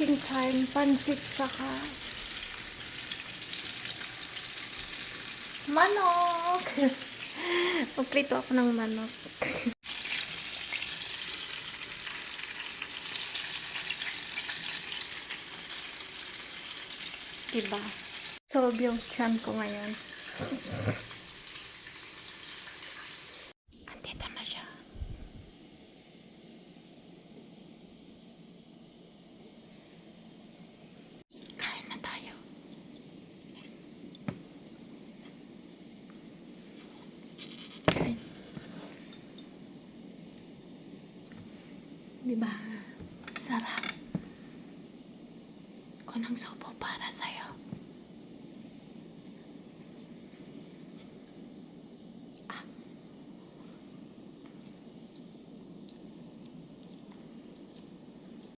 eating time, pansit saka manok. Magprito ako ng manok. Diba? Solve yung tiyan ko ngayon. Andito na siya. Kain na tayo. Kain. Diba? Sarap. Ko ng sopo para sa'yo.